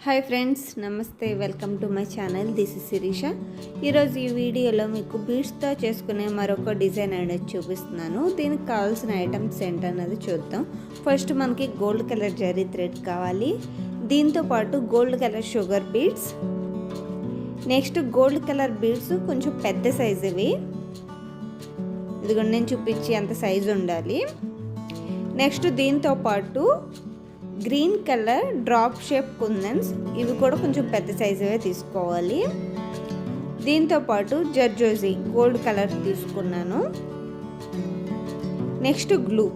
Hi friends, నమస్తే. Welcome to my channel. This is Shirisha. ఈరోజు ఈ వీడియోలో మీకు బీడ్స్తో చేసుకునే మరొక డిజైన్ అనేది చూపిస్తున్నాను. దీనికి కావాల్సిన ఐటమ్స్ ఏంటన్నది చూద్దాం. ఫస్ట్ మనకి గోల్డ్ కలర్ జరీ థ్రెడ్ కావాలి. దీంతో పాటు gold colour sugar beads, next gold colour beads కొంచెం పెద్ద సైజు ఇవి, ఇదిగోండి నేను చూపించి అంత సైజు ఉండాలి. నెక్స్ట్ దీంతో పాటు గ్రీన్ కలర్ డ్రాప్ షేప్ కుందన్స్, ఇవి కూడా కొంచెం పెద్ద సైజువే తీసుకోవాలి. దీంతో పాటు జర్జోజీ గోల్డ్ కలర్ తీసుకున్నాను. నెక్స్ట్ గ్లూ,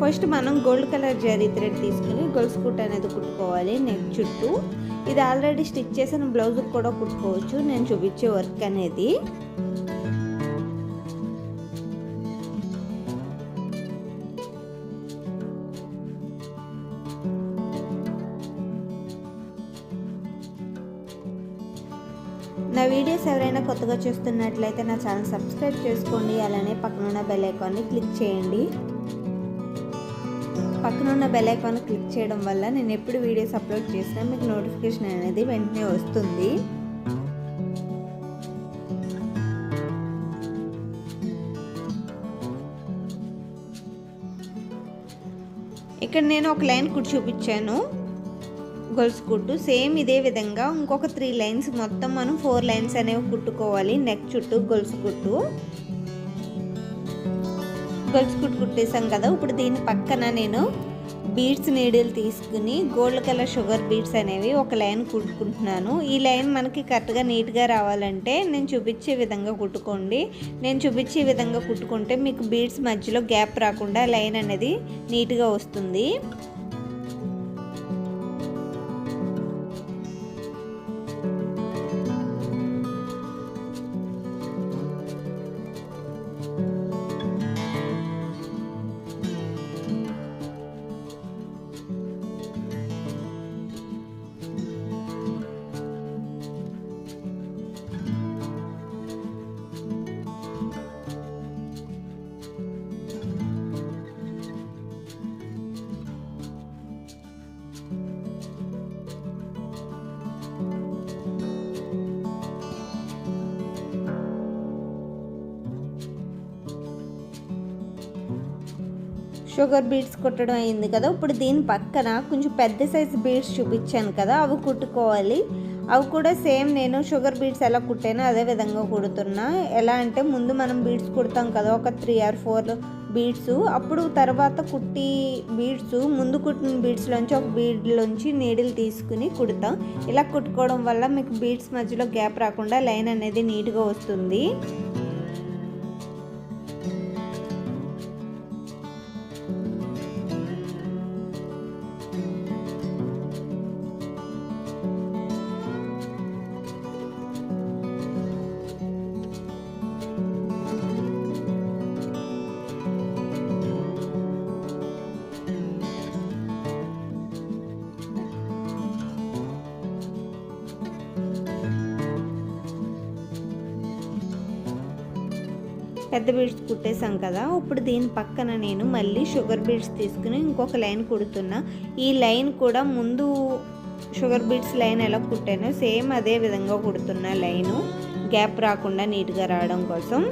ఫస్ట్ మనం గోల్డ్ కలర్ జరీ థ్రెడ్ తీసుకుని గొలుసు కుట్టు అనేది కుట్టుకోవాలి నెక్ చుట్టూ. ఇది ఆల్రెడీ స్టిచ్ చేసిన బ్లౌజ్ కూడా కుట్టుకోవచ్చు, నేను చూపించే వర్క్ అనేది. నా వీడియోస్ ఎవరైనా కొత్తగా చూస్తున్నట్లయితే నా ఛానల్ సబ్స్క్రైబ్ చేసుకోండి. అలానే పక్కనున్న బెల్ ఐకాన్ని క్లిక్ చేయండి. పక్కనున్న బెల్ ఐకాన్ క్లిక్ చేయడం వల్ల నేను ఎప్పుడు వీడియోస్ అప్లోడ్ చేసినా మీకు నోటిఫికేషన్ అనేది వెంటనే వస్తుంది. ఇక్కడ నేను ఒక లైన్ కుట్టి చూపించాను గొలుసు కుట్టు. సేమ్ ఇదే విధంగా ఇంకొక 3 లైన్స్, మొత్తం మనం 4 లైన్స్ అనేవి కుట్టుకోవాలి నెక్ చుట్టూ గొలుసు కుట్టు. గొలుసు కుట్టు కుట్టేసాం కదా. ఇప్పుడు దీని పక్కన నేను బీడ్స్ నీడిల్ తీసుకుని గోల్డ్ కలర్ షుగర్ బీడ్స్ అనేవి ఒక లైన్ కుట్టుకుంటున్నాను. ఈ లైన్ మనకి కరెక్ట్గా నీట్గా రావాలంటే నేను చూపించే విధంగా కుట్టుకోండి. నేను చూపించే విధంగా కుట్టుకుంటే మీకు బీడ్స్ మధ్యలో గ్యాప్ రాకుండా లైన్ అనేది నీట్గా వస్తుంది. షుగర్ బీడ్స్ కుట్టడం అయింది కదా. ఇప్పుడు దీని పక్కన కొంచెం పెద్ద సైజు బీడ్స్ చూపించాను కదా, అవి కుట్టుకోవాలి. అవి కూడా సేమ్ నేను షుగర్ బీడ్స్ ఎలా కుట్టానో అదే విధంగా కుడుతున్నా. ఎలా అంటే ముందు మనం బీడ్స్ కుడతాం కదా, ఒక 3 or 4 బీడ్స్, అప్పుడు తర్వాత కుట్టి బీడ్స్ ముందు కుట్టిన బీడ్స్లోంచి ఒక బీడ్లోంచి నీడిల్ తీసుకుని కుడతాం. ఇలా కుట్టుకోవడం వల్ల మీకు బీడ్స్ మధ్యలో గ్యాప్ రాకుండా లైన్ అనేది నీట్గా వస్తుంది. పెద్ద బీడ్స్ కుట్టేసాం కదా. ఇప్పుడు దీని పక్కన నేను మళ్ళీ షుగర్ బీడ్స్ తీసుకుని ఇంకొక లైన్ కుడుతున్నా. ఈ లైన్ కూడా ముందు షుగర్ బీడ్స్ లైన్ ఎలా కుట్టానో సేమ్ అదే విధంగా కుడుతున్నా. లైను గ్యాప్ రాకుండా నీట్గా రావడం కోసం.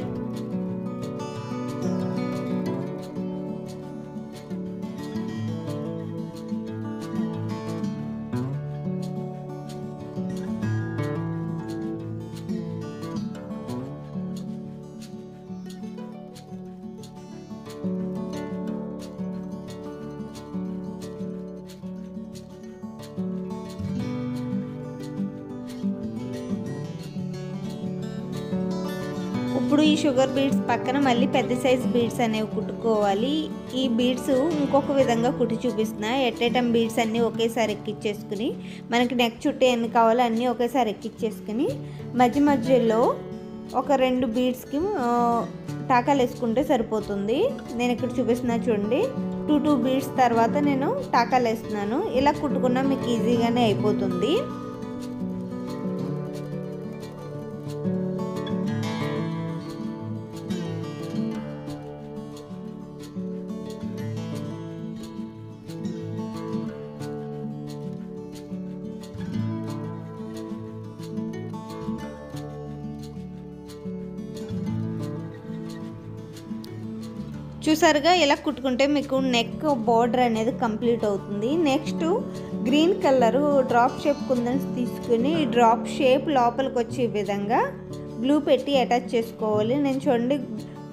ఇప్పుడు ఈ షుగర్ బీడ్స్ పక్కన మళ్ళీ పెద్ద సైజ్ బీడ్స్ అనేవి కుట్టుకోవాలి. ఈ బీడ్స్ ఇంకొక విధంగా కుట్టి చూపిస్తున్నా. ఎట్టేటం బీడ్స్ అన్నీ ఒకేసారి ఎక్కిచ్చేసుకుని మనకి నెక్ చుట్టూ ఎన్ని కావాలో అన్నీ ఒకేసారి ఎక్కిచ్చేసుకుని మధ్య మధ్యలో ఒక 2 బీడ్స్కి టాకాలు వేసుకుంటే సరిపోతుంది. నేను ఇక్కడ చూపిస్తున్నా చూడండి. 2 బీడ్స్ తర్వాత నేను టాకాలు వేస్తున్నాను. ఇలా కుట్టుకున్నా మీకు ఈజీగానే అయిపోతుంది. చూసారుగా ఇలా కుట్టుకుంటే మీకు నెక్ బోర్డర్ అనేది కంప్లీట్ అవుతుంది. Next green colour drop shape kundans తీసుకుని ఈ డ్రాప్ షేప్ లోపలికి వచ్చే విధంగా గ్లూ పెట్టి అటాచ్ చేసుకోవాలి. నేను చూడండి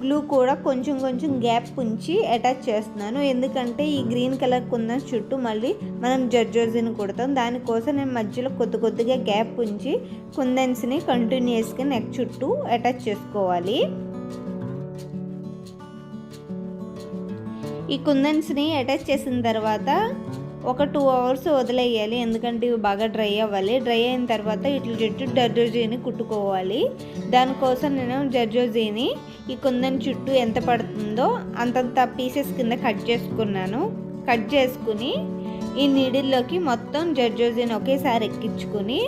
గ్లూ కూడా కొంచెం కొంచెం గ్యాప్ ఉంచి అటాచ్ చేస్తున్నాను. ఎందుకంటే ఈ గ్రీన్ కలర్ కుందన్స్ చుట్టూ మళ్ళీ మనం జర్జోజీని కుడతాం. దానికోసం నేను మధ్యలో కొద్దిగా గ్యాప్ ఉంచి కుందన్స్ని కంటిన్యూస్గా నెక్ చుట్టూ అటాచ్ చేసుకోవాలి. ఈ కుందన్స్ని అటాచ్ చేసిన తర్వాత ఒక 2 అవర్స్ వదిలేయాలి. ఎందుకంటే ఇవి బాగా డ్రై అవ్వాలి. డ్రై అయిన తర్వాత ఇట్లా చుట్టూ జర్జోజీని కుట్టుకోవాలి. దానికోసం నేను జర్జోజీని ఈ కుందన్ చుట్టూ ఎంత పడుతుందో అంతంత పీసెస్ కింద కట్ చేసుకున్నాను. కట్ చేసుకుని ఈ నీడిల్లోకి మొత్తం జర్జోజీని ఒకేసారి ఎక్కించుకుని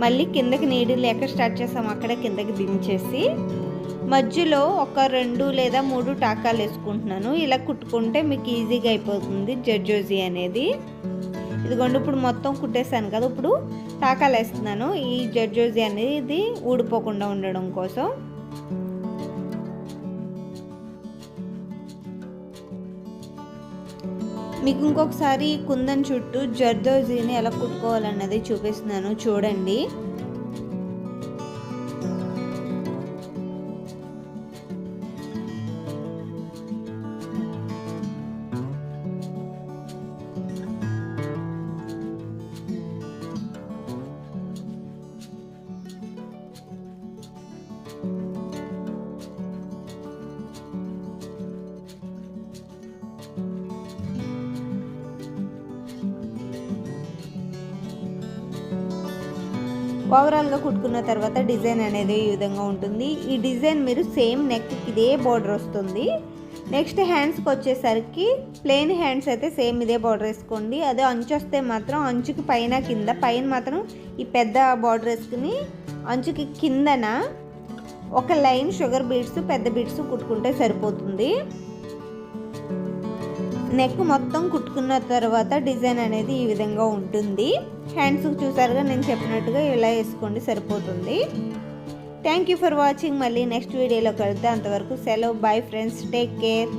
మళ్ళీ కిందకి నీడిల్ ఎక్కడ స్టార్ట్ చేసాము అక్కడ కిందకి దించేసి మధ్యలో ఒక 2 లేదా 3 టాకాలు వేసుకుంటున్నాను. ఇలా కుట్టుకుంటే మీకు ఈజీగా అయిపోతుంది జర్జోజీ అనేది. ఇదిగోండి ఇప్పుడు మొత్తం కుట్టేసాను కదా, ఇప్పుడు టాకాలు వేస్తున్నాను ఈ జర్జోజీ అనేది ఇది ఊడిపోకుండా ఉండడం కోసం. మీకు ఇంకొకసారి కుందన్ చుట్టూ జర్దోజీని ఎలా కుట్టుకోవాలన్నది చూపిస్తున్నాను చూడండి. ఓవరాల్గా కుట్టుకున్న తర్వాత డిజైన్ అనేది ఈ విధంగా ఉంటుంది. ఈ డిజైన్ మీరు సేమ్ నెక్కి ఇదే బార్డర్ వస్తుంది. నెక్స్ట్ హ్యాండ్స్కి వచ్చేసరికి ప్లెయిన్ హ్యాండ్స్ అయితే సేమ్ ఇదే బార్డర్ వేసుకోండి. అదే అంచు వస్తే మాత్రం అంచుకి పైన కింద పైన మాత్రం ఈ పెద్ద బార్డర్ వేసుకుని అంచుకి కిందన ఒక లైన్ షుగర్ బీడ్స్ పెద్ద బీడ్స్ కుట్టుకుంటే సరిపోతుంది. నెక్ మొత్తం కుట్టుకున్న తర్వాత డిజైన్ అనేది ఈ విధంగా ఉంటుంది. హ్యాండ్స్కి చూసారుగా నేను చెప్పినట్టుగా ఇలా వేసుకోండి సరిపోతుంది. Thank you for watching. మళ్ళీ నెక్స్ట్ వీడియోలో కలుద్దాం. అంతవరకు సెలవు. Bye friends, take care.